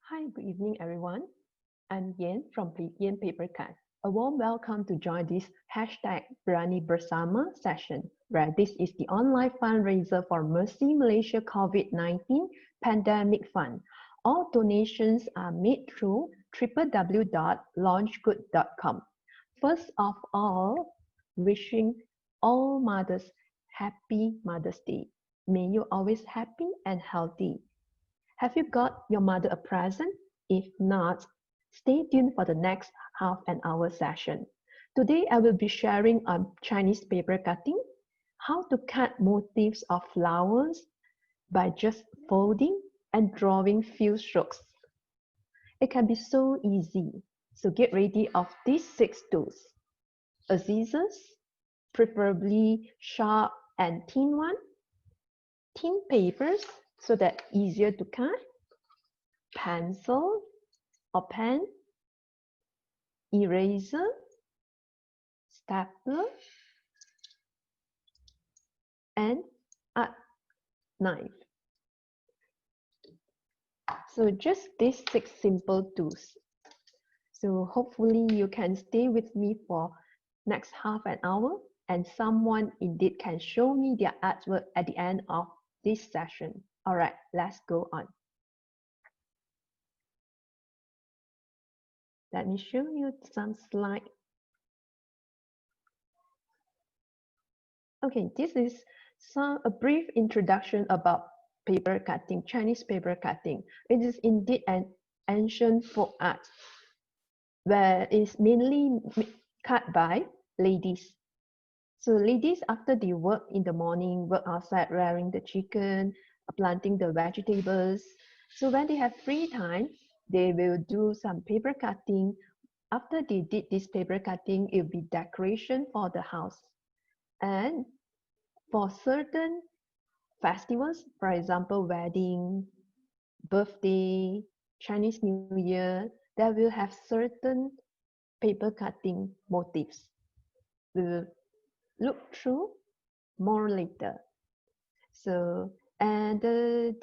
Hi, good evening, everyone. I'm Yian from Yian Papercut. A warm welcome to join this #Berani Bersama session, where this is the online fundraiser for MERCY Malaysia COVID-19 Pandemic Fund. All donations are made through www.launchgood.com. First of all, wishing all mothers happy Mother's Day. May you always happy and healthy. Have you got your mother a present? If not, stay tuned for the next half an hour session. Today I will be sharing on Chinese paper cutting, how to cut motifs of flowers by just folding and drawing few strokes. It can be so easy. So get ready of these 6 tools. A scissors, preferably sharp and thin one, thin papers so that easier to cut, pencil or pen, eraser, stapler, and art knife. So just these 6 simple tools. So hopefully you can stay with me for next half an hour and someone indeed can show me their artwork at the end of this session. All right, let's go on. Let me show you some slides. Okay, this is a brief introduction about paper cutting, Chinese paper cutting. It is indeed an ancient folk art where it's mainly cut by ladies. So ladies, after they work in the morning, work outside rearing the chicken, planting the vegetables. So when they have free time, they will do some paper cutting. After they did this paper cutting, it will be decoration for the house. And for certain festivals, for example, wedding, birthday, Chinese New Year, they will have certain paper cutting motifs. We will look through more later. So, and the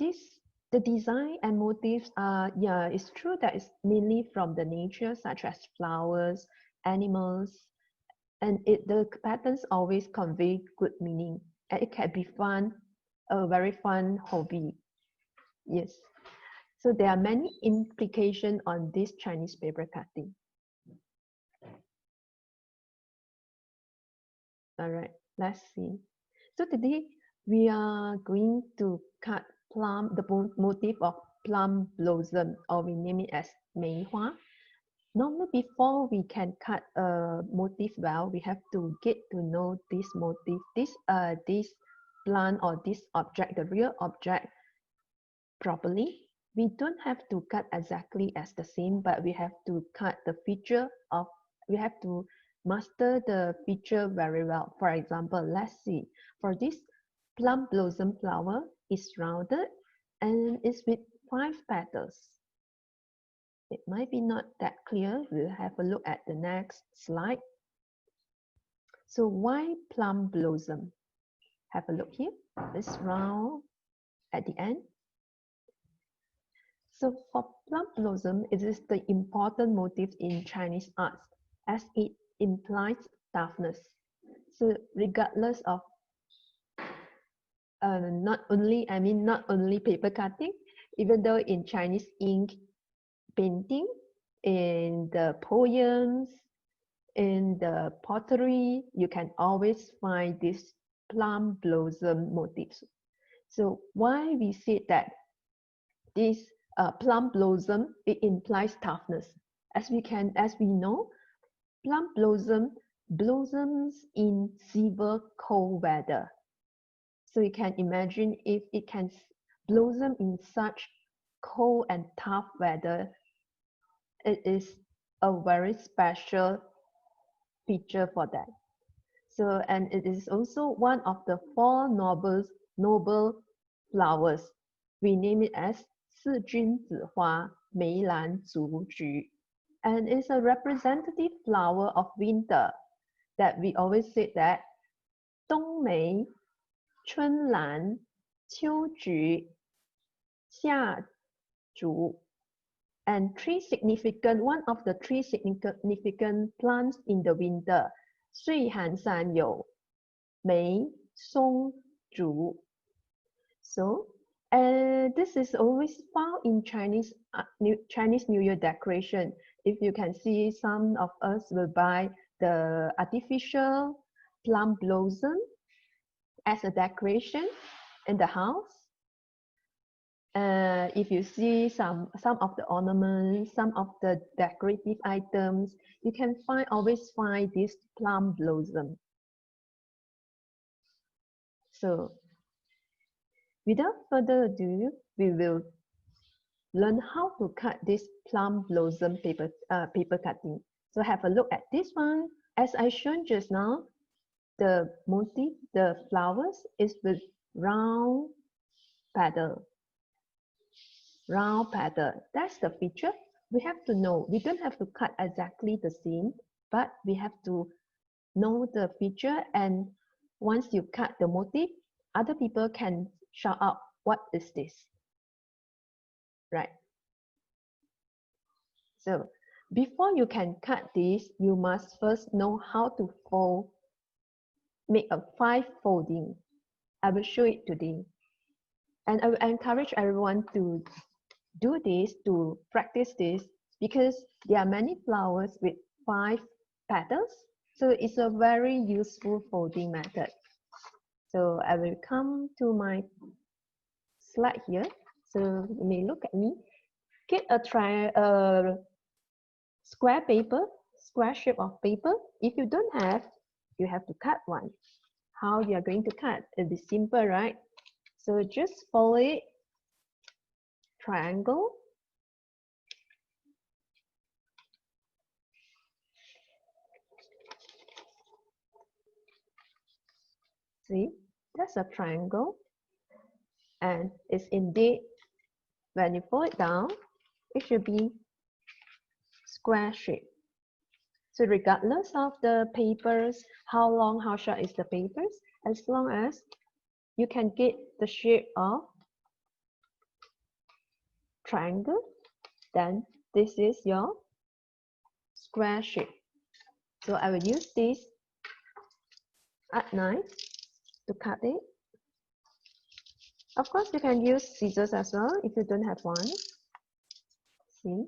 design and motifs are, yeah, it's true that it's mainly from the nature, such as flowers, animals, and the patterns always convey good meaning, and it can be fun, a very fun hobby. Yes. So there are many implications on this Chinese paper cutting. All right, let's see. So today we are going to cut the motif of plum blossom, or we name it as Mei Hua. Normally, before we can cut a motif well, we have to get to know this motif, this plant or this object, the real object, properly. We don't have to cut exactly as the same, but we have to cut the feature of, we have to master the feature very well. For example, let's see, for this plum blossom flower is rounded and it's with 5 petals. It might be not that clear. We'll have a look at the next slide. So why plum blossom? Have a look here. It's round at the end. So for plum blossom, it is the important motif in Chinese arts as it implies toughness. So regardless of not only paper cutting, even though in Chinese ink painting, in the poems, in the pottery, you can always find this plum blossom motifs. So why we say that this plum blossom, it implies toughness. As we know, plum blossom blossoms in severe cold weather. So you can imagine if it can blossom in such cold and tough weather, it is a very special feature for that. So, and it is also one of the 4 noble flowers. We name it as 四君子花,梅兰竹菊. And it's a representative flower of winter that we always say that 冬梅,春兰,秋菊,夏竹. And one of the three significant plants in the winter, 岁寒山有梅松竹. So, this is always found in Chinese New Year decoration. If you can see, some of us will buy the artificial plum blossom as a decoration in the house. If you see some of the ornaments, some of the decorative items, you can always find this plum blossom. So, without further ado, we will learn how to cut this plum blossom paper cutting. So have a look at this one. As I shown just now, the motif, the flowers is with round petal. Round petal. That's the feature. We have to know. We don't have to cut exactly the same, but we have to know the feature. And once you cut the motif, other people can shout out, what is this? Right. So before you can cut this, you must first know how to fold, make a 5 folding. I will show it today. And I will encourage everyone to do this, to practice this, because there are many flowers with 5 petals. So it's a very useful folding method. So I will come to my slide here. So you may look at me. Get a square paper, square shape of paper. If you don't have, you have to cut one. How you are going to cut? It'll be simple, right? So just fold it, triangle. See, that's a triangle. And it's indeed, when you fold it down, it should be square shape. So regardless of the papers, how long, how short is the papers, as long as you can get the shape of triangle, then this is your square shape. So I will use this art knife to cut it. Of course, you can use scissors as well if you don't have one. See,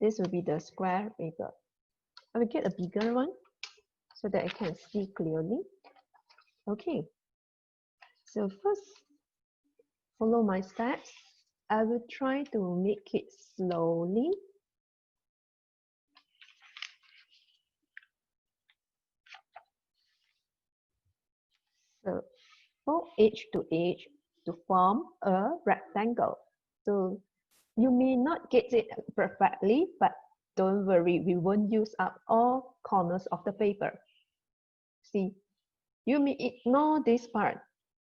this will be the square paper. I will get a bigger one so that I can see clearly. Okay, so first, follow my steps. I will try to make it slowly. So fold edge to edge to form a rectangle. So you may not get it perfectly, but don't worry, we won't use up all corners of the paper. See, you may ignore this part,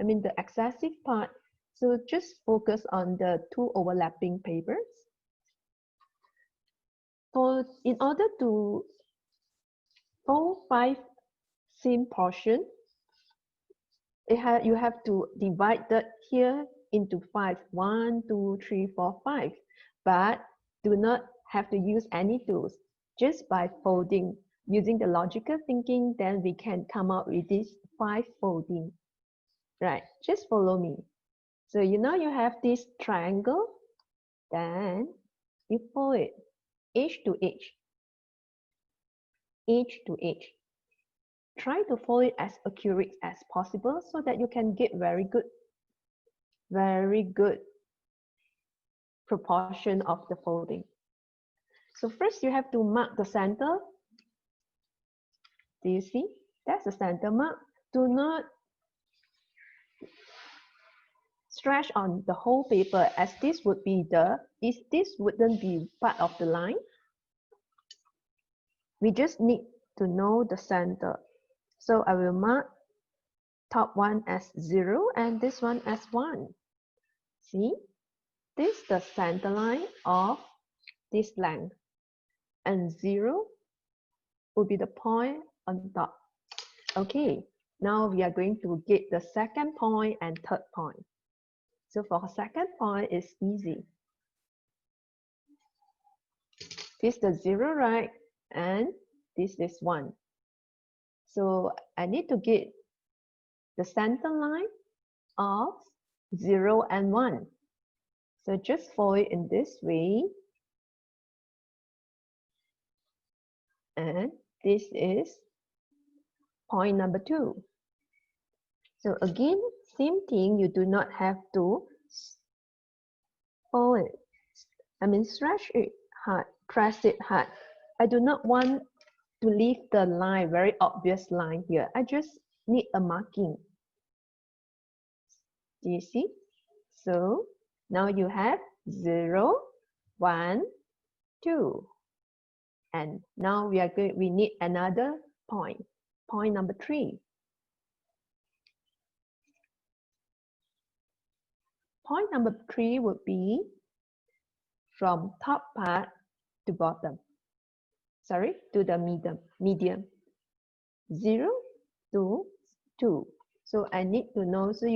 I mean the excessive part. So just focus on the 2 overlapping papers. In order to fold 5 same portion, you have to divide that here into 5. 1, 2, 3, 4, 5. But do not have to use any tools. Just by folding, using the logical thinking, then we can come up with this 5 folding. Right, just follow me. So you have this triangle, then you fold it edge to edge, edge to edge. Try to fold it as accurate as possible so that you can get very good proportion of the folding. So first you have to mark the center. Do you see? That's the center mark. Do not stretch on the whole paper, as this wouldn't be part of the line. We just need to know the center. So I will mark top one as 0 and this one as 1. See? This is the center line of this length. And 0 will be the point on top. Okay, now we are going to get the second point and third point. So for second point, it's easy. This is the 0, right? And this is 1. So I need to get the center line of 0 and 1. So just fold it in this way. And this is point number 2. So again, same thing, you do not have to fold it. Stretch it hard, press it hard. I do not want to leave the line, very obvious line here. I just need a marking. Do you see? So now you have 0, 1, 2. And now we need another point. Point number 3. Point number 3 would be from top part to bottom. Sorry, to the medium. 0 to 2. So I need to know, so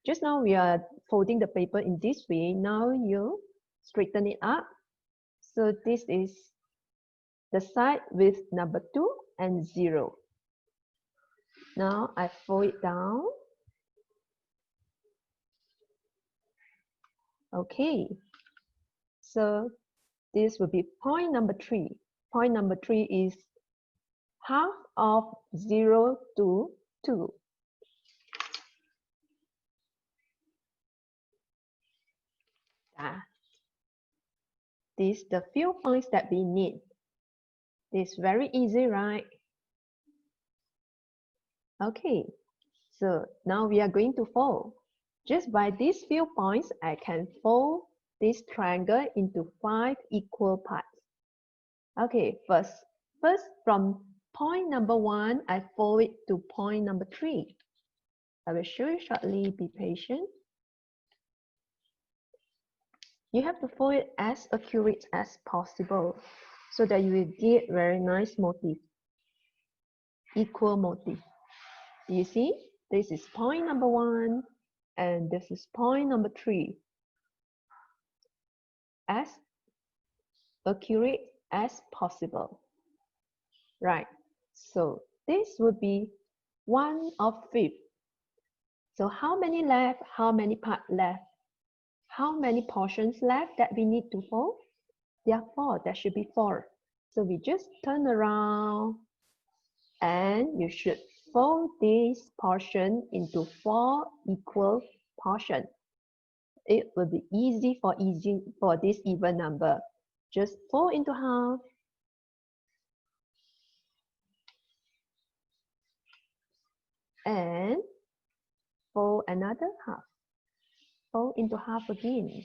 just now we are folding the paper in this way. Now you straighten it up. So this is the side with number 2 and 0. Now I fold it down. Okay. So this will be point number 3. Point number 3 is half of 0 to 2. These the few points that we need. It's very easy, right? Okay, so now we are going to fold. Just by these few points, I can fold this triangle into 5 equal parts. Okay, first from point number 1, I fold it to point number 3. I will show you shortly, be patient. You have to fold it as accurate as possible so that you will get very nice motif, equal motif. Do you see? This is point number 1 and this is point number 3. As accurate as possible. Right, so this would be 1/5. So how many left? How many parts left? How many portions left that we need to fold? There are 4. There should be 4. So we just turn around and you should fold this portion into 4 equal portions. It will be easy for this even number. Just fold into half. And fold another half. Fold into half again.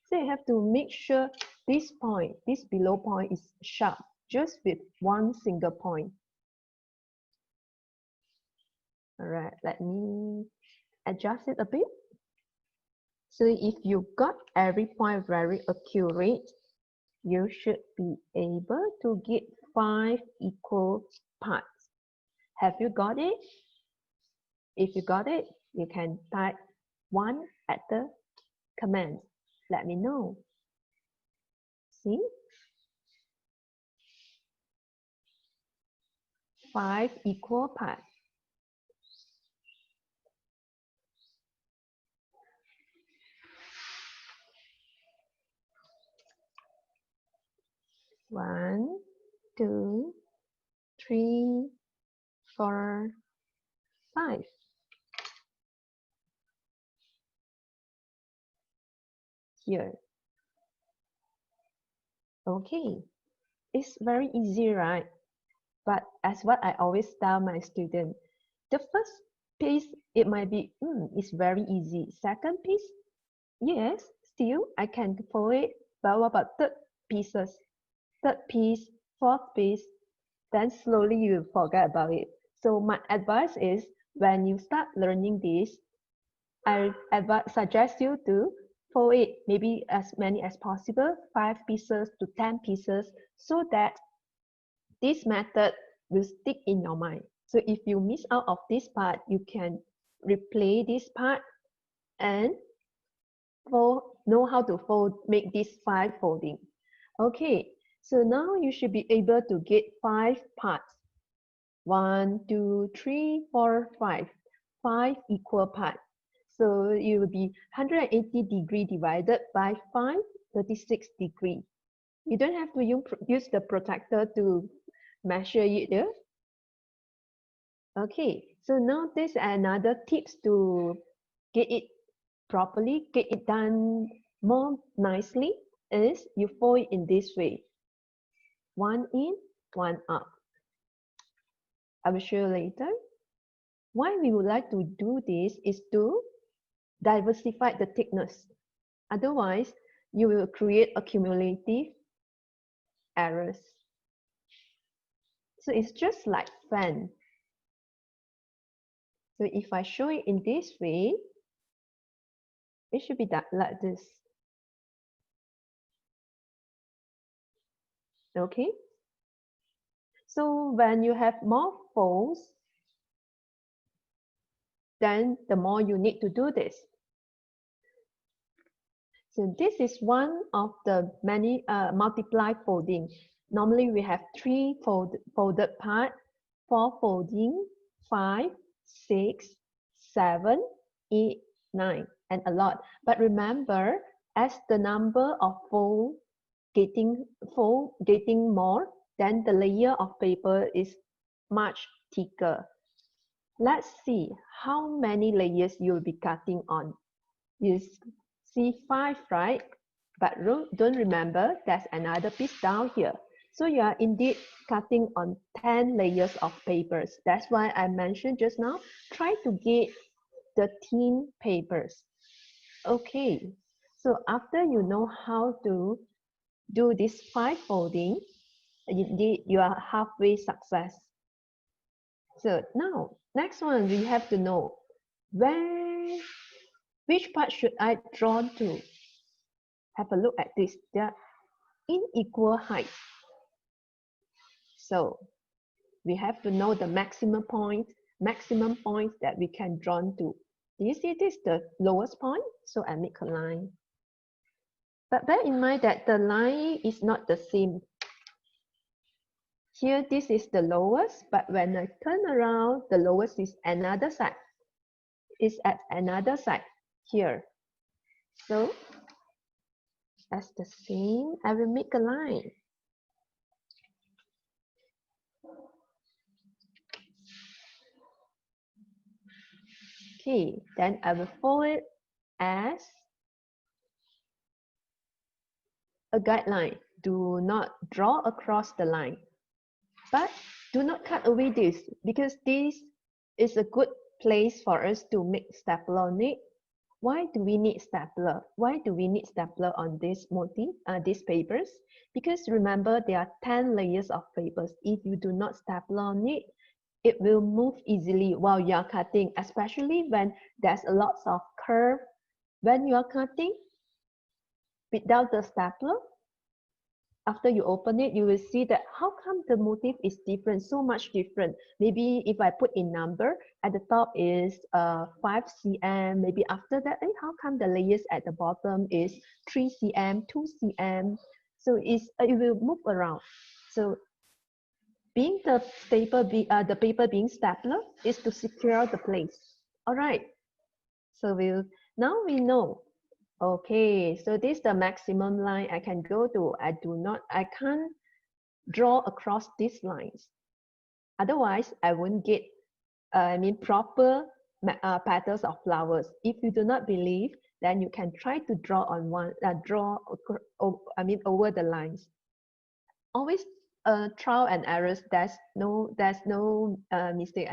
So you have to make sure this point, this below point is sharp, just with one single point. All right, let me adjust it a bit. So if you got every point very accurate, you should be able to get 5 equal parts. Have you got it? If you got it, you can type 1 at the comment. Let me know. See? 5 equal parts. One, 2, 3, 4, 5. Here. Okay, it's very easy, right? But as what I always tell my students, the first piece, it might be, it's very easy. Second piece, yes, still I can fold it. But what about third pieces? Third piece, fourth piece, then slowly you will forget about it. So my advice is, when you start learning this, I suggest you to fold it maybe as many as possible, 5 pieces to 10 pieces, so that this method will stick in your mind. So if you miss out of this part, you can replay this part and know how to fold, make this 5 folding. Okay, So now you should be able to get 5 parts. 1, 2, 3, 4, 5. 5 equal parts. So it will be 180 degree divided by 5, 36 degree. You don't have to use the protractor to measure it. Yeah? Okay, so now this is another tips to get it properly, get it done more nicely is you fold it in this way. One in, one up. I will show you later. Why we would like to do this is to diversify the thickness. Otherwise, you will create accumulative errors. So it's just like fan. So if I show it in this way, it should be like this. Okay. So when you have more folds, then the more you need to do this. So this is one of the many multiply folding. Normally we have 3 folded part, 4 folding, 5, 6, 7, 8, 9, and a lot. But remember, as the number of fold getting more, then the layer of paper is much thicker. Let's see how many layers you'll be cutting on. You see 5, right? But don't remember, there's another piece down here. So you are indeed cutting on 10 layers of papers. That's why I mentioned just now, try to get the thin papers. Okay, so after you know how to do this 5 folding, you are halfway success. So now, next one, we have to know which part should I draw to? Have a look at this. They're in equal height. So we have to know the maximum point that we can draw to. Do you see this, the lowest point? So I make a line. But bear in mind that the line is not the same. Here, this is the lowest, but when I turn around, the lowest is another side. It's at another side here. So that's the same. I will make a line. Okay, then I will fold it as a guideline. Do not draw across the line. But do not cut away this, because this is a good place for us to make stapler on it. Why do we need stapler? Why do we need stapler on this motif, these papers? Because remember, there are 10 layers of papers. If you do not stapler on it, it will move easily while you are cutting, especially when there's a lot of curve. When you are cutting without the stapler, after you open it, you will see that how come the motif is different, so much different. Maybe if I put in number, at the top is 5 cm, maybe after that, how come the layers at the bottom is 3 cm, 2 cm? So it will move around. So being the paper being stapler is to secure the place. All right. So now we know. Okay, so this is the maximum line I can go to. I can't draw across these lines. Otherwise, I won't get, proper petals of flowers. If you do not believe, then you can try to draw on over the lines. Always trial and errors. There's no mistake.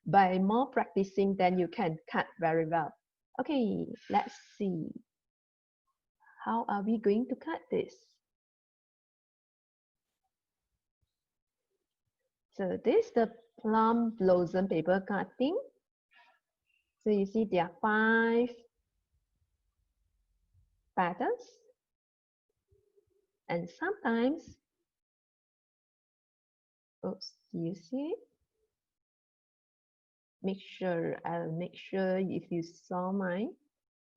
By more practicing, then you can cut very well. Okay, let's see. How are we going to cut this? So this is the plum blossom paper cutting. So you see there are 5 patterns. And sometimes, oops, do you see it? I'll make sure if you saw my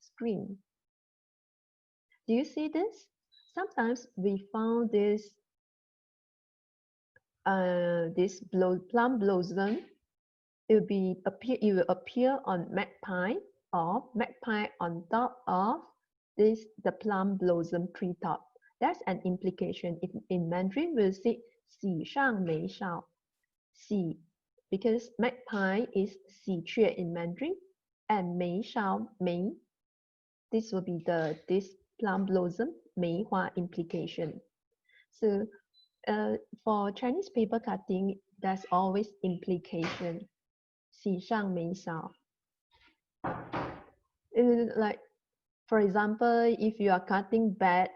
screen. Do you see this? Sometimes we found this this plum blossom, it will appear on magpie, or magpie on top of the plum blossom treetop. That's an implication. In Mandarin, we'll say 喜上眉梢. 喜, because magpie is 喜鹊 in Mandarin, and 眉梢 mei, this will be this plum blossom 梅花 implication. So for Chinese paper cutting, there's always implication. 喜上眉梢. Like, for example, if you are cutting bad,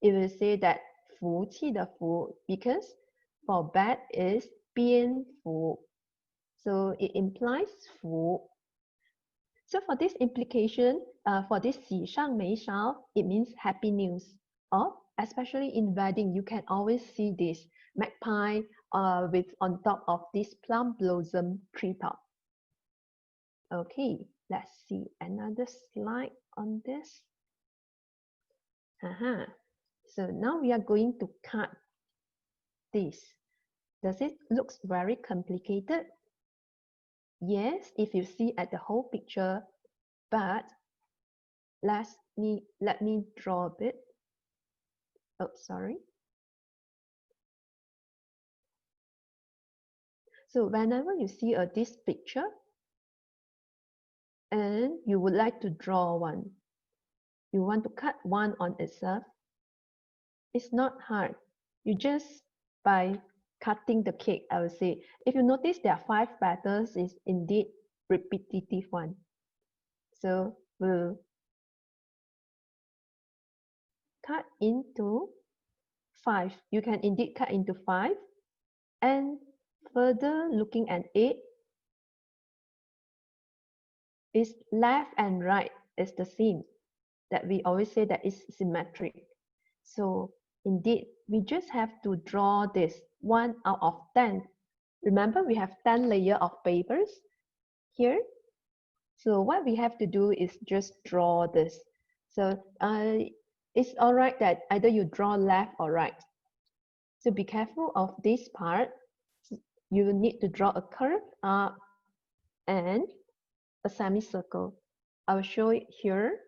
it will say that 福气的福, because for bad is 蝙蝠. So it implies 福. So for this implication, for this 喜上眉梢, it means happy news. Or especially in wedding, you can always see this magpie with on top of this plum blossom treetop. Okay, let's see another slide on this. So now we are going to cut this. Does it look very complicated? Yes, if you see at the whole picture, but let me draw a bit. Oh, sorry. So whenever you see this picture and you would like to draw one, you want to cut one on itself, it's not hard. You just by cutting the cake, I would say. If you notice there are 5 petals, is indeed repetitive one. So we'll cut into 5. You can indeed cut into 5. And further looking at it, is left and right is the same. That we always say that is symmetric. So indeed, we just have to draw this 1 out of 10. Remember, we have 10 layers of papers here. So what we have to do is just draw this. So it's all right that either you draw left or right. So be careful of this part. You will need to draw a curve up and a semicircle. I will show it here.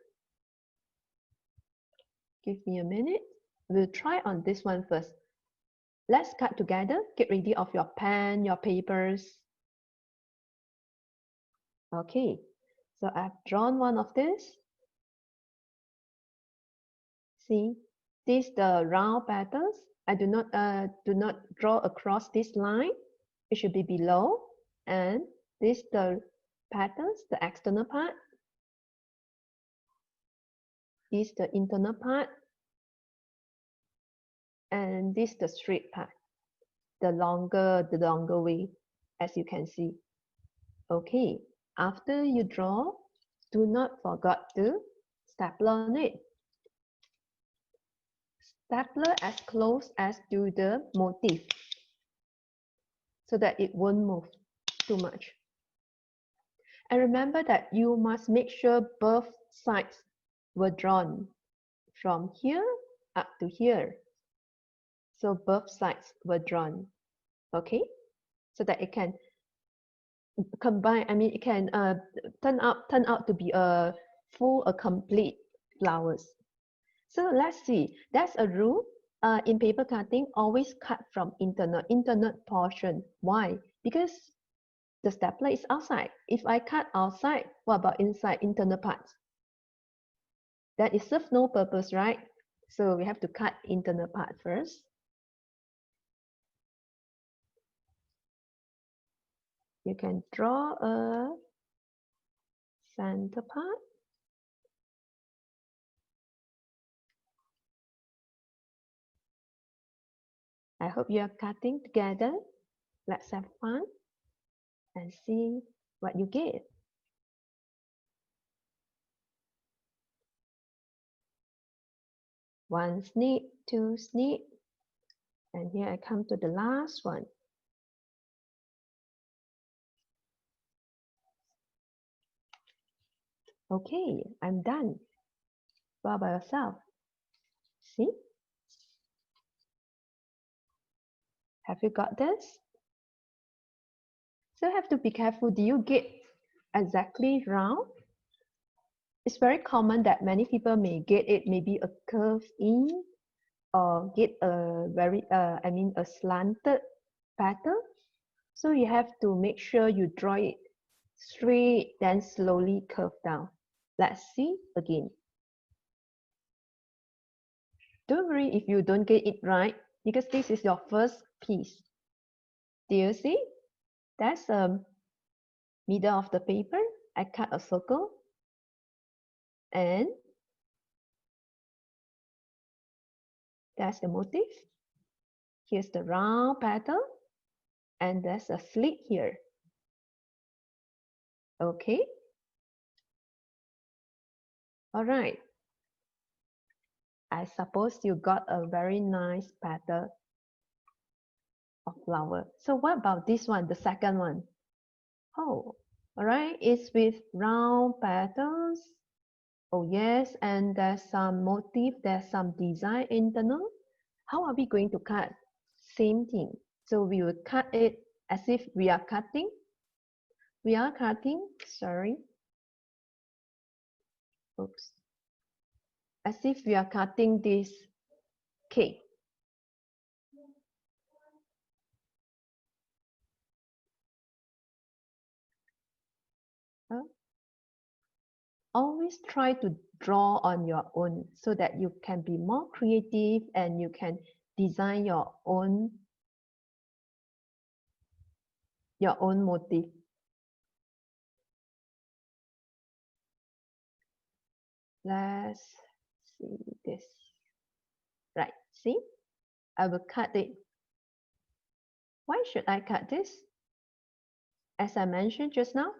Give me a minute. We'll try on this one first. Let's cut together. Get ready of your pen, your papers. Okay, so I've drawn one of this. See, these the round petals. I do not draw across this line. It should be below. And this the petals, the external part. This the internal part. And this the straight part. The longer way, as you can see. Okay, after you draw, do not forget to staple on it. Stapler as close as to the motif so that it won't move too much. And remember that you must make sure both sides were drawn from here up to here. So both sides were drawn, okay? So that it can combine, it can turn out to be a complete flowers. So let's see, that's a rule. In paper cutting, always cut from internal portion. Why? Because the stapler is outside. If I cut outside, what about inside, internal parts? That is serve no purpose, right? So we have to cut internal part first. You can draw a center part. I hope you are cutting together. Let's have fun and see what you get. One snip, two snip, and here I come to the last one. Okay, I'm done. What about yourself? See? Have you got this? So you have to be careful. Do you get exactly round? It's very common that many people may get it maybe a curve in or get a very a slanted pattern. So you have to make sure you draw it straight, then slowly curve down. Let's see again. Don't worry if you don't get it right, because this is your first piece. Do you see? That's the middle of the paper. I cut a circle and that's the motif. Here's the round pattern and there's a slit here. Okay. All right. I suppose you got a very nice pattern of flower. So what about this one, the second one? Oh, all right. It's with round patterns. Oh yes, and there's some motif, there's some design internal. How are we going to cut? Same thing. So we will cut it as if we are cutting. We are cutting, sorry. Oops. As if we are cutting this cake. Always try to draw on your own so that you can be more creative and you can design your own motif. Let's see this. Right, see? I will cut it. Why should I cut this? As I mentioned just now,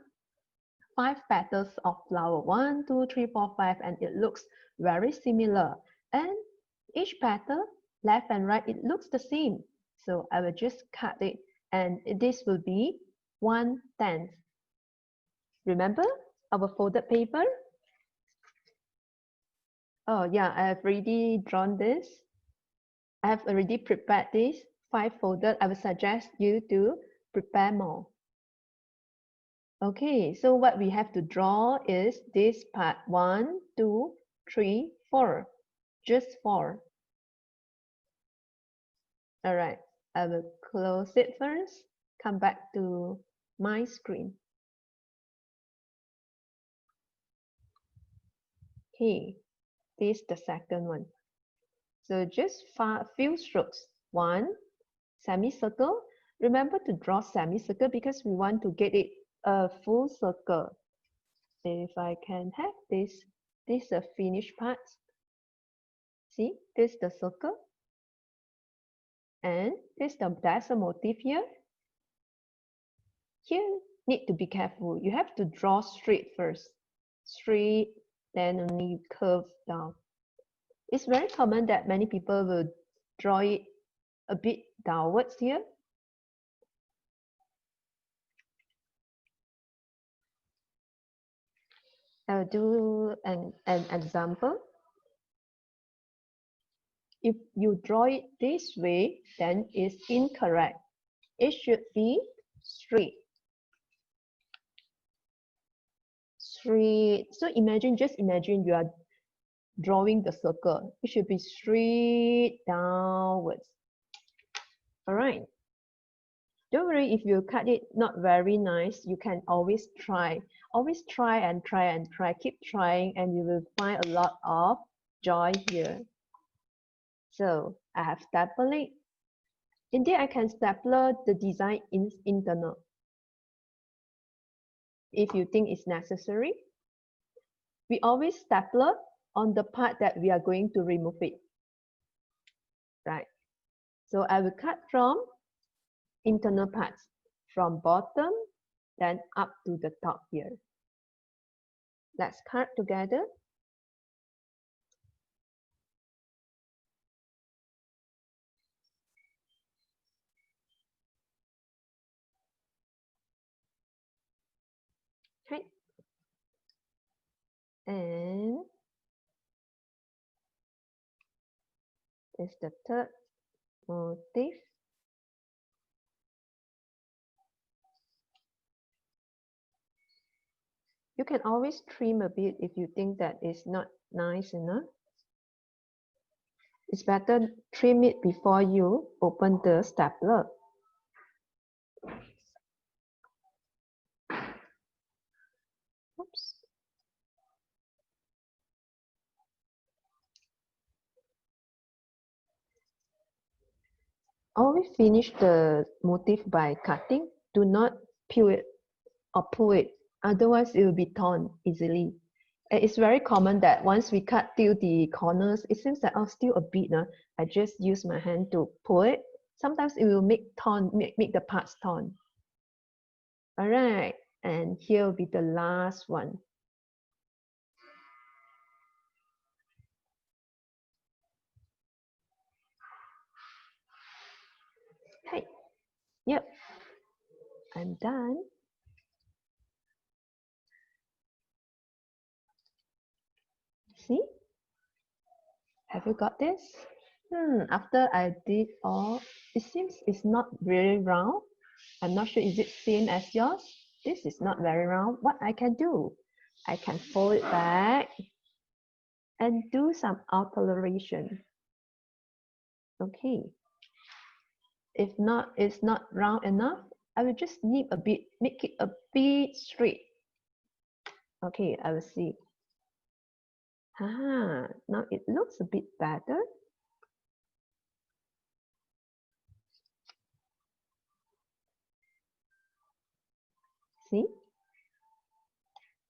5 petals of flower, 1, 2, 3, 4, 5, and it looks very similar. And each petal, left and right, it looks the same. So I will just cut it, and this will be 1/10. Remember our folded paper? Oh yeah, I have already drawn this. I have already prepared this 5 folded. I would suggest you to prepare more. Okay, so what we have to draw is this part 1, 2, 3, 4. Just 4. All right, I will close it first. Come back to my screen. Okay, this is the second one. So just a few strokes. 1, semicircle. Remember to draw semicircle because we want to get it a full circle. If I can have this is the finished part. See, this is the circle. And that's a motif here. Here, need to be careful. You have to draw straight first. Straight, then only curve down. It's very common that many people will draw it a bit downwards here. I'll do an example. If you draw it this way, then it's incorrect. It should be straight. Straight. So just imagine you are drawing the circle. It should be straight downwards. All right. Don't worry if you cut it not very nice. You can always try. Always try and try and try. Keep trying and you will find a lot of joy here. So I have stapled it. Indeed, I can stapler the design internal if you think it's necessary. We always stapler on the part that we are going to remove it. Right. So I will cut from internal parts, from bottom, then up to the top here. Let's cut together. Okay. And this is the third motif. You can always trim a bit if you think that it's not nice enough. It's better trim it before you open the stapler. Oops. Always finish the motif by cutting. Do not peel it or pull it, otherwise it will be torn easily. And it's very common that once we cut till the corners, it seems that oh, still a bit. I just use my hand to pull it. Sometimes it will make the parts torn. All right, and here will be the last one. Hey, yep, I'm done. See? Have you got this? After I did all, it seems it's not really round. I'm not sure, is it same as yours? This is not very round. What I can do? I can fold it back and do some alteration. Okay. If not, it's not round enough, I will just nip a bit, make it a bit straight. Okay, I will see. Now it looks a bit better. See?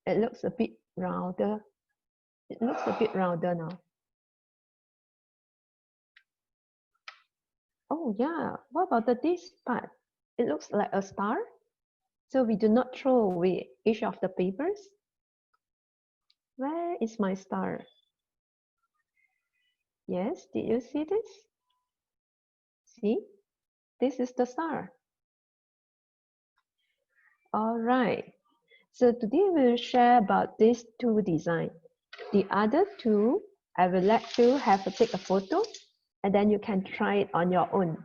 It looks a bit rounder. It looks a bit rounder now. Oh yeah, what about this part? It looks like a star. So we do not throw away each of the papers. Where is my star? Yes, did you see this? See, this is the star. All right, so today we'll share about these two designs. The other two, I will let you take a photo and then you can try it on your own.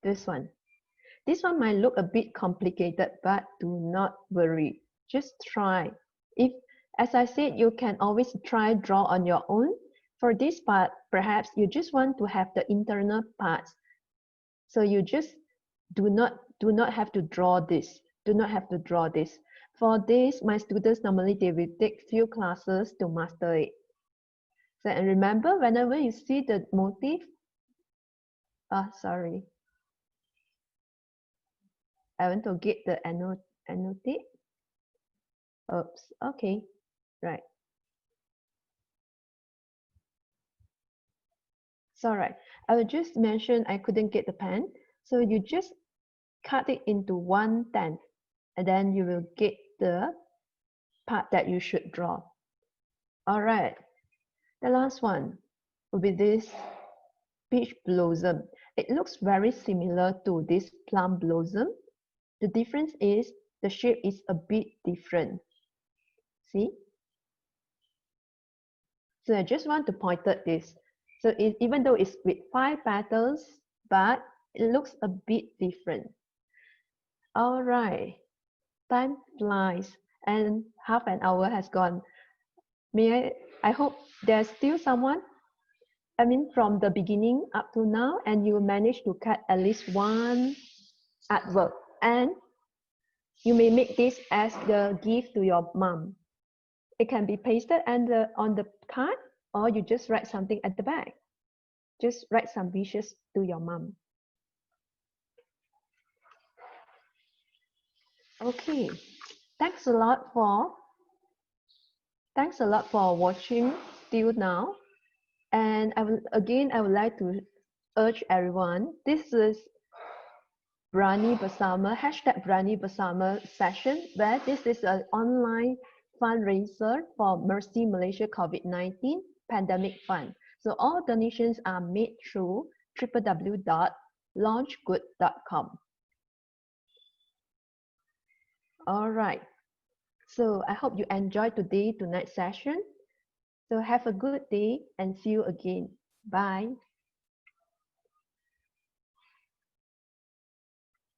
This one. This one might look a bit complicated, but do not worry. Just try. If, as I said, you can always draw on your own. For this part, perhaps you just want to have the internal parts. So you just do not have to draw this. Do not have to draw this. For this, my students normally they will take few classes to master it. So and remember, whenever you see the motif, sorry, I want to get the annotate. Oops, okay, right. It's all right. I will just mention I couldn't get the pen. So you just cut it into 1/10 and then you will get the part that you should draw. All right. The last one will be this peach blossom. It looks very similar to this plum blossom. The difference is the shape is a bit different. See? So I just want to point at this. So even though it's with 5 petals, but it looks a bit different. All right, time flies and half an hour has gone. I hope there's still someone, from the beginning up to now, and you managed to cut at least one artwork. And you may make this as the gift to your mom. It can be pasted on the card, or you just write something at the back. Just write some wishes to your mom. Okay, thanks a lot for watching till now. And I would like to urge everyone, this is Berani Bersama, #Berani Bersama session, where this is an online fundraiser for MERCY Malaysia COVID-19 Pandemic Fund. So all donations are made through www.launchgood.com. All right. So I hope you enjoyed tonight's session. So have a good day and see you again. Bye.